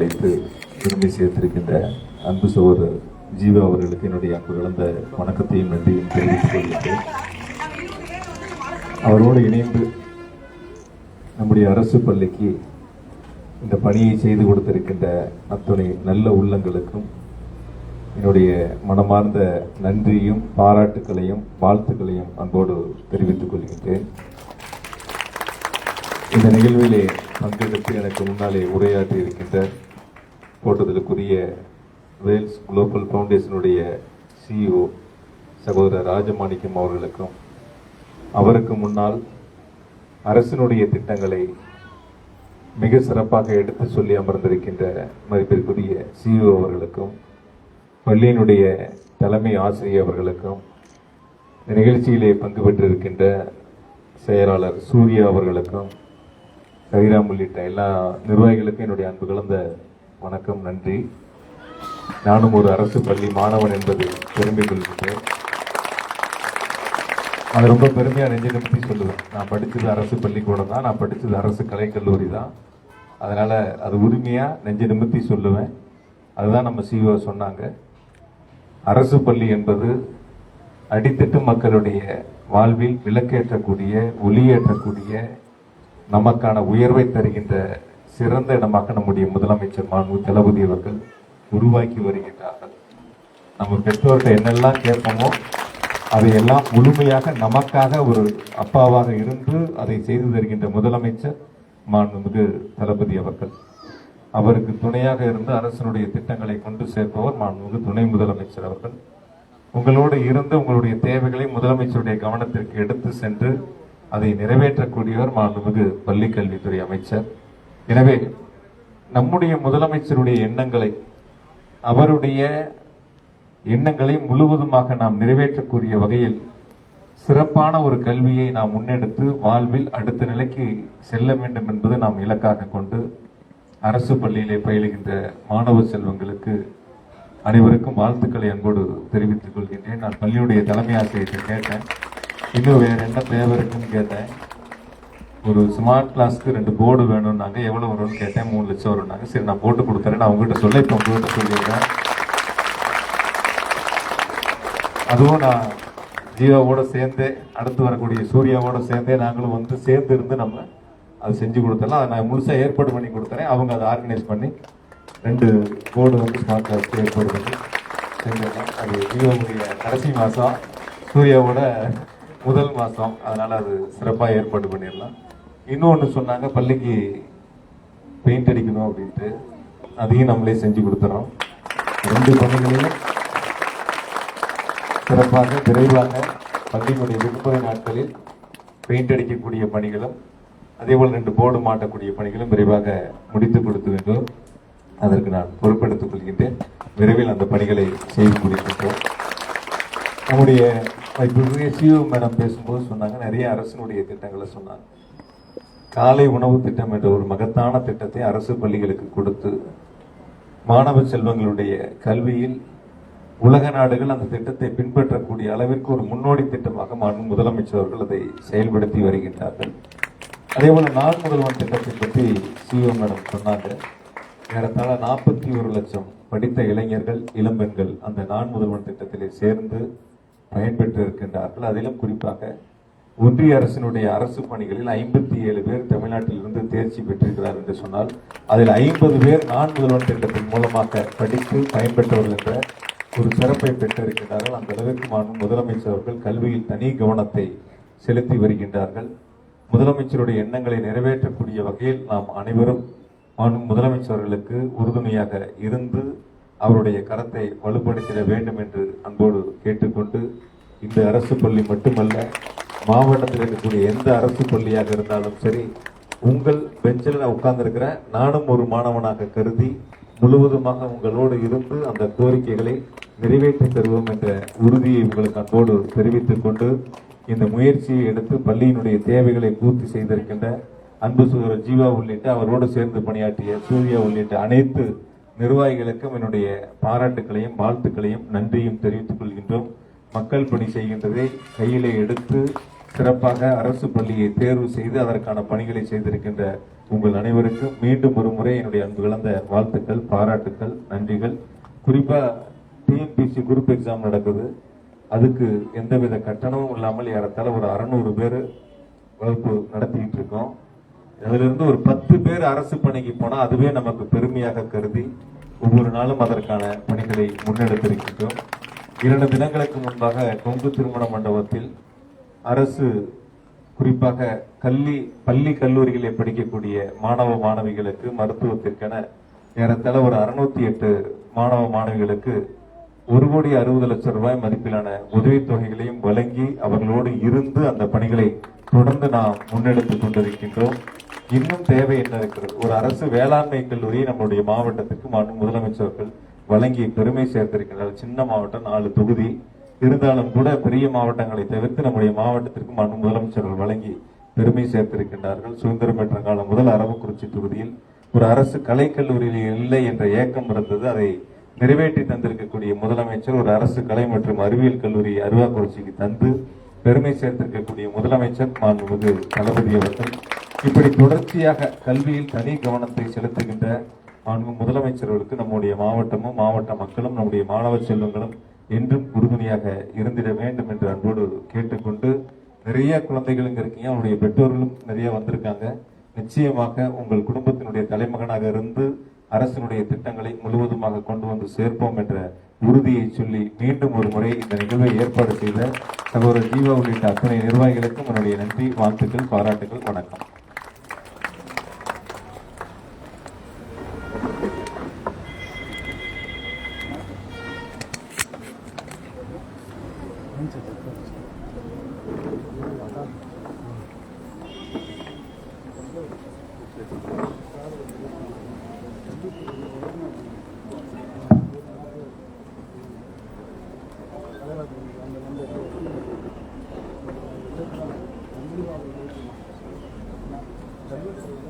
அழைத்து பெருமை சேர்த்திருக்கின்ற அன்பு சகோதரர் ஜீவா அவர்களுக்கு என்னுடைய அன்பு கலந்த வணக்கத்தையும் நன்றியும் தெரிவித்துக் கொள்கிறேன். அவரோடு இணைந்து நம்முடைய அரசு பள்ளிக்கு இந்த பணியை செய்து கொடுத்திருக்கின்ற அத்துணை நல்ல உள்ளங்களுக்கும் என்னுடைய மனமார்ந்த நன்றியும் பாராட்டுக்களையும் வாழ்த்துக்களையும் அன்போடு தெரிவித்துக் கொள்கின்றேன். இந்த நிகழ்விலே பங்கெடுத்து எனக்கு முன்னாலே உரையாற்றி இருக்கின்ற போற்றுதலுக்குரிய வேல்ஸ் குளோபல் ஃபவுண்டேஷனுடைய CEO சகோதரர் ராஜமாணிக்கம் அவர்களுக்கும், அவருக்கு முன்னால் அரசினுடைய திட்டங்களை மிக சிறப்பாக எடுத்து சொல்லி அமர்ந்திருக்கின்ற மதிப்பிற்குரிய CEO அவர்களுக்கும், பள்ளியினுடைய தலைமை ஆசிரியர் அவர்களுக்கும், இந்த நிகழ்ச்சியிலே பங்கு பெற்றிருக்கின்ற செயலாளர் சூர்யா அவர்களுக்கும், கவிராம் உள்ளிட்ட எல்லா நிர்வாகிகளுக்கும் என்னுடைய அன்பு கலந்த வணக்கம், நன்றி. நானும் ஒரு அரசு பள்ளி மாணவன் என்பது பெருமை கொள்கின்றேன். அது ரொம்ப பெருமையாக நெஞ்சு நிமித்தி சொல்லுவேன். நான் படித்தது அரசு பள்ளிக்கூடம் தான், நான் படித்தது அரசு கலைக்கல்லூரி தான். அதனால் அது உரிமையாக நெஞ்சு நிமித்தி சொல்லுவேன். அதுதான் நம்ம CEO சொன்னாங்க. அரசு பள்ளி என்பது அடித்தட்டு மக்களுடைய வாழ்வில் விளக்கேற்றக்கூடிய, ஒளியேற்றக்கூடிய, நமக்கான உயர்வை தருகின்ற சிறந்த இடமாக நம்முடைய முதலமைச்சர் மாண்பு தளபதி அவர்கள் உருவாக்கி வருகின்றார்கள். நம்ம பெற்றோர்கிட்ட என்னெல்லாம் கேட்போமோ அதையெல்லாம் முழுமையாக நமக்காக ஒரு அப்பாவாக இருந்து அதை செய்து தருகின்ற முதலமைச்சர் மாண்புமிகு தளபதி அவர்கள். அவருக்கு துணையாக இருந்து அரசனுடைய திட்டங்களை கொண்டு சேர்ப்பவர் மாண்புமிகு துணை முதலமைச்சர் அவர்கள். உங்களோடு இருந்து உங்களுடைய தேவைகளை முதலமைச்சருடைய கவனத்திற்கு எடுத்து சென்று அதை நிறைவேற்றக்கூடியவர் மாண்புமிகு பள்ளிக்கல்வித்துறை அமைச்சர். எனவே நம்முடைய முதலமைச்சருடைய எண்ணங்களை, அவருடைய எண்ணங்களை முழுவதுமாக நாம் நிறைவேற்றக்கூடிய வகையில் சிறப்பான ஒரு கல்வியை நாம் முன்னெடுத்து வாழ்வில் அடுத்த நிலைக்கு செல்ல வேண்டும் என்பது நாம் இலக்காக கொண்டு அரசு பள்ளியிலே பயிலுகின்ற மாணவ செல்வங்களுக்கு அனைவருக்கும் வாழ்த்துக்களை அன்போடு தெரிவித்துக் கொள்கின்றேன். நான் பள்ளியுடைய தலைமை ஆசிரியர்கிட்ட கேட்டேன், இன்னும் வேற என்ன தேவை இருக்குன்னு கேட்டேன். ஒரு ஸ்மார்ட் கிளாஸ்க்கு 2 போர்டு வேணும்னாங்க. எவ்வளவு வரும்னு கேட்டேன். 3 லட்சம் வரும்னாங்க. சரி, நான் போட்டு கொடுத்துறேன். நான் உங்ககிட்ட சொல்ல இப்போ உங்ககிட்ட சொல்லிடுறேன். அதுவும் நான் ஜீவாவோட சேர்ந்தே, அடுத்து வரக்கூடிய சூர்யாவோட சேர்ந்தே நாங்களும் வந்து சேர்ந்து இருந்து நம்ம அதை செஞ்சு கொடுத்துடலாம். அதை நான் முழுசாக ஏற்பாடு பண்ணி கொடுத்துறேன். அவங்க அதை ஆர்கனைஸ் பண்ணி 2 போர்டு வந்து ஸ்மார்ட் கிளாஸ்க்கு ஏற்பாடு பண்ணி செஞ்சிடலாம். அது ஜீவாவுடைய கடைசி மாதம், சூர்யாவோட முதல் மாதம். அதனால் அது சிறப்பாக ஏற்பாடு பண்ணிடலாம். இன்னொன்று சொன்னாங்க, பள்ளிக்கு பெயிண்ட் அடிக்கணும் அப்படின்ட்டு. அதையும் நம்மளே செஞ்சு கொடுத்துறோம். 2 பணிகளையும் சிறப்பாக விரைவாக பள்ளியினுடைய விடுமுறை நாட்களில் பெயிண்ட் அடிக்கக்கூடிய பணிகளும், அதேபோல் 2 போர்டு மாட்டக்கூடிய பணிகளும் விரைவாக முடித்து கொடுத்து வேண்டும். அதற்கு நான் பொறுப்பெடுத்துக் கொள்கின்றேன். விரைவில் அந்த பணிகளை செய்து முடிக்கின்றோம். நம்முடைய CEO மேடம் பேசும்போது சொன்னாங்க, நிறைய அரசினுடைய திட்டங்களை சொன்னாங்க. காலை உணவு திட்டம் என்ற ஒரு மகத்தான திட்டத்தை அரசு பள்ளிகளுக்கு கொடுத்து மாணவ செல்வங்களுடைய கல்வியில் உலக நாடுகள் அந்த திட்டத்தை பின்பற்றக்கூடிய அளவிற்கு ஒரு முன்னோடி திட்டமாக மாண்பு முதலமைச்சர் அவர்கள் அதை செயல்படுத்தி வருகின்றார்கள். அதேபோல நான் முதல்வன் திட்டத்தை பற்றி CEO மேடம் சொன்னாங்க. ஏறத்தாழ 41 லட்சம் படித்த இளைஞர்கள், இளம்பெண்கள் அந்த நான் முதல்வன் திட்டத்திலே சேர்ந்து பயன்பெற்று இருக்கின்றார்கள். அதிலும் குறிப்பாக ஒன்றிய அரசினுடைய அரசு பணிகளில் 57 பேர் தமிழ்நாட்டிலிருந்து தேர்ச்சி பெற்றிருக்கிறார் என்று சொன்னால், அதில் 50 பேர் நான் முதல்வன் திட்டத்தின் மூலமாக படித்து பயன்பெற்றவர்கள் என்ற ஒரு சிறப்பை பெற்றிருக்கின்றார்கள். அந்த அளவிற்கு மாண்பு முதலமைச்சர் அவர்கள் கல்வியில் தனி கவனத்தை செலுத்தி வருகின்றார்கள். முதலமைச்சருடைய எண்ணங்களை நிறைவேற்றக்கூடிய வகையில் நாம் அனைவரும் மாண்பு முதலமைச்சர்களுக்கு உறுதுணையாக இருந்து அவருடைய கரத்தை வலுப்படுத்திட வேண்டும் என்று அன்போடு கேட்டுக்கொண்டு, இந்த அரசு பள்ளி மட்டுமல்ல, மாவட்டத்தில் இருக்கக்கூடிய எந்த அரசு பள்ளியாக இருந்தாலும் சரி, உங்கள் பெஞ்சில் உட்கார்ந்திருக்கிற நானும் ஒரு மாணவனாக கருதி முழுவதுமாக உங்களோடு இருந்து அந்த கோரிக்கைகளை நிறைவேற்றி தருவோம் என்ற உறுதியை உங்களுக்கு அன்போடு தெரிவித்துக் கொண்டு, இந்த முயற்சியை எடுத்து பள்ளியினுடைய தேவைகளை பூர்த்தி செய்திருக்கின்ற அன்பு சகோதரர் ஜீவா உள்ளிட்ட அவரோடு சேர்ந்து பணியாற்றிய சூர்யா உள்ளிட்ட அனைத்து நிர்வாகிகளுக்கும் என்னுடைய பாராட்டுகளையும் வாழ்த்துக்களையும் நன்றியும் தெரிவித்துக் கொள்கின்றோம். மக்கள் பணி செய்கின்றதை கையிலே எடுத்து சிறப்பாக அரசு பள்ளியை தேர்வு செய்து அதற்கான பணிகளை செய்திருக்கின்ற உங்கள் அனைவருக்கும் மீண்டும் ஒரு முறை என்னுடைய அன்பு கலந்த வாழ்த்துக்கள், பாராட்டுக்கள், நன்றிகள். குறிப்பா டிஎன்பிசி குரூப் எக்ஸாம் நடக்குது. அதுக்கு எந்தவித கட்டணமும் இல்லாமல் ஏறத்தாழ ஒரு 600 பேர் வகுப்பு நடத்திட்டு இருக்கோம். அதுல இருந்து ஒரு 10 பேர் அரசு பணிக்கு போனா அதுவே நமக்கு பெருமையாக கருதி ஒவ்வொரு நாளும் அதற்கான பணிகளை முன்னெடுத்திருக்கின்றோம். 2 தினங்களுக்கு முன்பாக கொங்கு திருமண மண்டபத்தில் அரசு குறிப்பாக பள்ளி கல்லூரிகளில் படிக்கக்கூடிய மாணவ மாணவிகளுக்கு மருத்துவத்திற்கென ஏறத்தாழ ஒரு 608 மாணவ மாணவிகளுக்கு 1,60,00,000 ரூபாய் மதிப்பிலான உதவித்தொகைகளையும் வழங்கி அவர்களோடு இருந்து அந்த பணிகளை தொடர்ந்து நாம் முன்னெடுத்துக் கொண்டிருக்கின்றோம். இன்னும் தேவை என்ன இருக்கிறது? ஒரு அரசு வேளாண்மை கல்லூரியை நம்முடைய மாவட்டத்திற்கு முதலமைச்சர்கள் வழங்கி பெருமை சேர்த்திருக்கிறார். சின்ன மாவட்டம், 4 தொகுதி இருந்தாலும் கூட பெரிய மாவட்டங்களை தவிர்த்து நம்முடைய மாவட்டத்திற்கு முதலமைச்சர்கள் வழங்கி பெருமை சேர்த்திருக்கின்றார்கள். சுதந்திரம் பெற்ற காலம் முதல் அரவக்குறிச்சி தொகுதியில் ஒரு அரசு கலைக்கல்லூரியில் இல்லை என்ற ஏக்கம் இருந்தது. அதை நிறைவேற்றி தந்திருக்கக்கூடிய முதலமைச்சர் ஒரு அரசு கலை மற்றும் அறிவியல் கல்லூரி அருவாக்குறிச்சிக்கு தந்து பெருமை சேர்த்திருக்கக்கூடிய முதலமைச்சர் மாண்புமிகு தளபதி அவர்கள் இப்படி தொடர்ச்சியாக கல்வியில் தனி கவனத்தை செலுத்துகின்ற முதலமைச்சர்களுக்கு நம்முடைய மாவட்டமும் மாவட்ட மக்களும் நம்முடைய மாணவ செல்வங்களும் என்றும் உறுதுணையாக இருந்திட வேண்டும் என்று அன்போடு கேட்டுக்கொண்டு, நிறைய குழந்தைகள் இங்க இருக்கீங்க, அவருடைய பெற்றோர்களும் நிறைய வந்திருக்காங்க. நிச்சயமாக உங்கள் குடும்பத்தினுடைய தலைமகனாக இருந்து அரசினுடைய திட்டங்களை முழுவதுமாக கொண்டு வந்து சேர்ப்போம் என்ற உறுதியை சொல்லி மீண்டும் ஒரு முறை இந்த நிகழ்வை ஏற்பாடு செய்த சகோதரர் ஜீவா உள்ளிட்ட அத்தனை நிர்வாகிகளுக்கும் என்னுடைய நன்றி, வாழ்த்துக்கள், பாராட்டுகள், வணக்கம். Thank you.